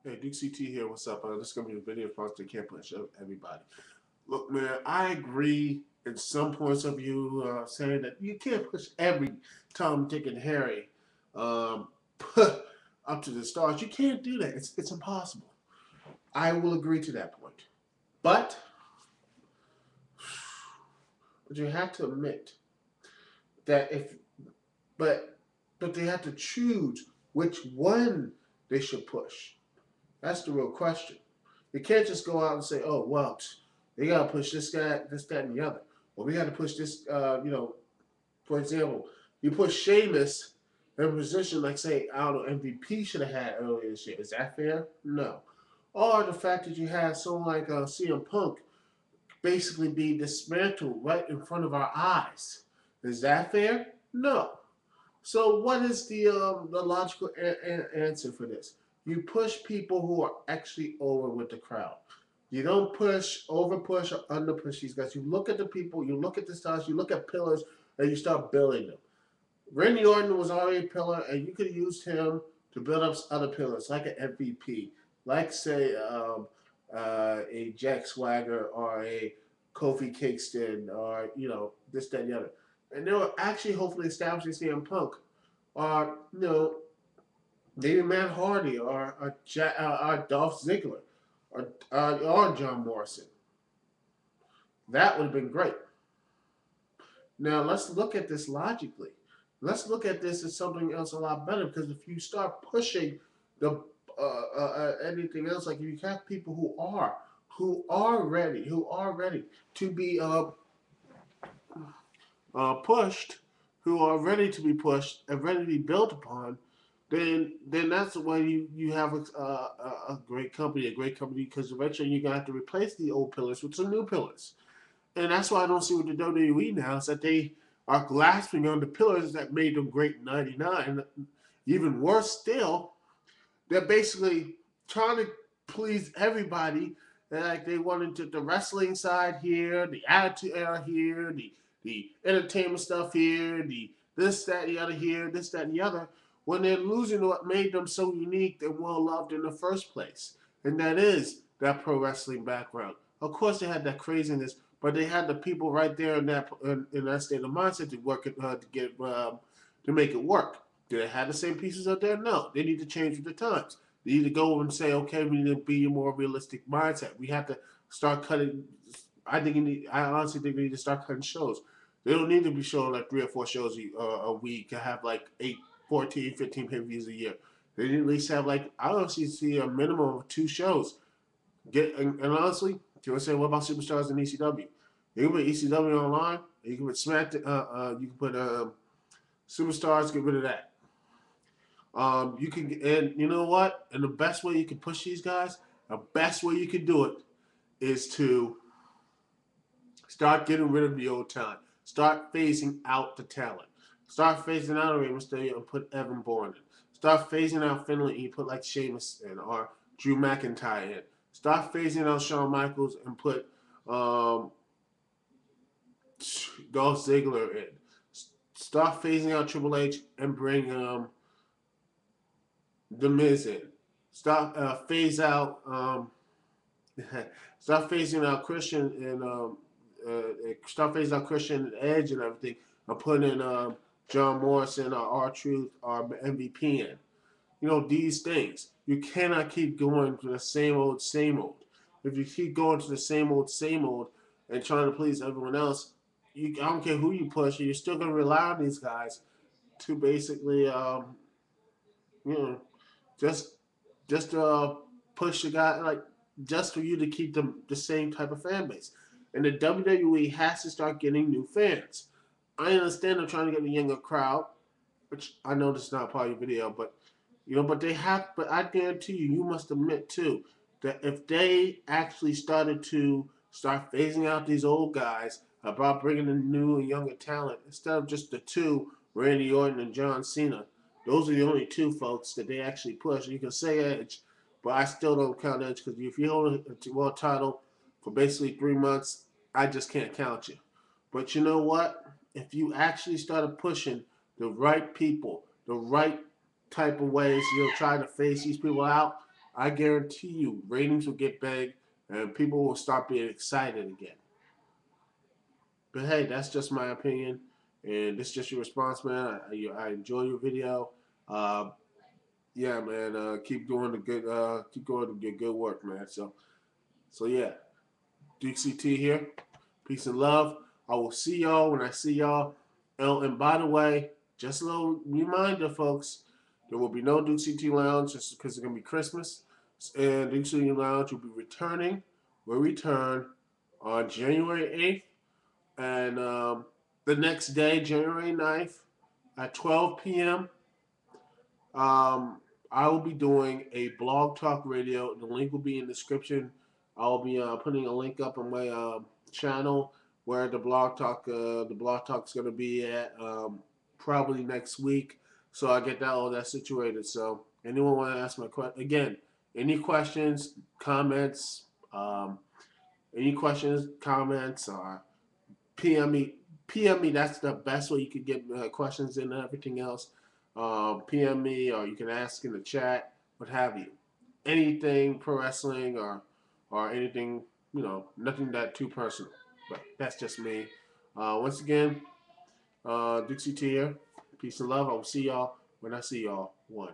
Hey, Duke CT here. What's up? This is going to be a video response to Can't Push Everybody. Look, man, I agree in some points of view saying that you can't push every Tom, Dick, and Harry um, up to the stars. You can't do that. It's impossible. I will agree to that point. But, but you have to admit that but, but they have to choose which one they should push. That's the real question. You can't just go out and say, "Oh, well, they gotta push this guy, this, that, and the other." Well, we got to push this. For example, you push Sheamus in a position like, say, I don't know, MVP should have had earlier this year. Is that fair? No. Or the fact that you had someone like CM Punk basically be dismantled right in front of our eyes. Is that fair? No. So what is the logical answer for this? You push people who are actually over with the crowd. You don't push, over push, or under push these guys. You look at the people, you look at the stars, you look at pillars, and you start building them. Randy Orton was already a pillar, and you could have used him to build up other pillars, like an MVP, like say a Jack Swagger or a Kofi Kingston, or this, that, and the other. And they were actually hopefully establishing CM Punk, or maybe Matt Hardy, or Dolph Ziggler, or John Morrison. That would have been great. Now let's look at this logically. Let's look at this as something else a lot better, because if you start pushing the anything else, like you have people who are ready to be pushed, who are ready to be pushed and ready to be built upon, then that's the way you have a great company, because eventually you're gonna have to replace the old pillars with some new pillars. And that's why I don't see with the WWE now is that they are grasping on the pillars that made them great in '99. Even worse still, they're basically trying to please everybody. And like they wanted the wrestling side here, the attitude era here, the entertainment stuff here, the this, that, the other here, this, that, and the other, when they're losing what made them so unique and well loved in the first place. And that is that pro wrestling background. Of course, they had that craziness, but they had the people right there in that state of mindset to work it to make it work. Do they have the same pieces out there? No. They need to change with the times. They need to go and say, okay, we need to be a more realistic mindset. We have to start cutting. I honestly think we need to start cutting shows. They don't need to be showing like 3 or 4 shows a week to have like 8, 14, 15 pay-per-views a year. They need at least have like, I honestly see a minimum of 2 shows. And honestly, you want to say, what about superstars in ECW? You can put ECW online. You can put Smack. You can put superstars. Get rid of that. You can, and you know what? And the best way you can push these guys, the best way you can do it, is to start getting rid of the old talent. Start phasing out the talent. Start phasing out Rey Mysterio and put Evan Bourne in. Start phasing out Finlay and you put like Sheamus in, or Drew McIntyre in. Start phasing out Shawn Michaels and put um, Dolph Ziggler in. Start phasing out Triple H and bring The Miz in. Stop phase out. Stop phasing out Christian and stop phasing out Christian and Edge and everything. And put in John Morrison or R-Truth or MVP in. These things. You cannot keep going to the same old, same old. If you keep going to the same old, and trying to please everyone else, I don't care who you push, you're still going to rely on these guys to basically, you know, just push the guy, like, just for you to keep the same type of fan base. And the WWE has to start getting new fans. I understand they're trying to get a younger crowd, which I know this is not part of your video, but but I guarantee you must admit too that if they actually started to start phasing out these old guys about bringing in new and younger talent instead of just the two, Randy Orton and John Cena, those are the only two folks that they actually push. You can say Edge, but I still don't count Edge, because if you hold a world title for basically 3 months, I just can't count you. But you know what? If you actually started pushing the right people, the right type of ways, try to phase these people out, I guarantee you ratings will get big and people will start being excited again. But hey, that's just my opinion, and this is just your response, man. I enjoy your video. Uh, yeah, man. Keep going to good work, man. So yeah, Duke CT here. Peace and love. I will see y'all when I see y'all. And by the way, just a little reminder, folks, there will be no Duke CT Lounge just because it's gonna be Christmas, and Duke CT Lounge will be returning. Will return on January 8th and the next day, January 9th, at 12 p.m., I will be doing a blog talk radio. The link will be in the description. I'll be putting a link up on my channel where the blog talk is going to be at probably next week. So I get that all that situated. So anyone want to ask my question again? Any questions, comments, um, any questions, comments, or PM me. PM me. That's the best way you could get questions in and everything else. PM me, or you can ask in the chat, what have you. Anything pro wrestling or anything, nothing that too personal. But that's just me. Once again, Dixie T here. Peace and love. I will see y'all when I see y'all. One.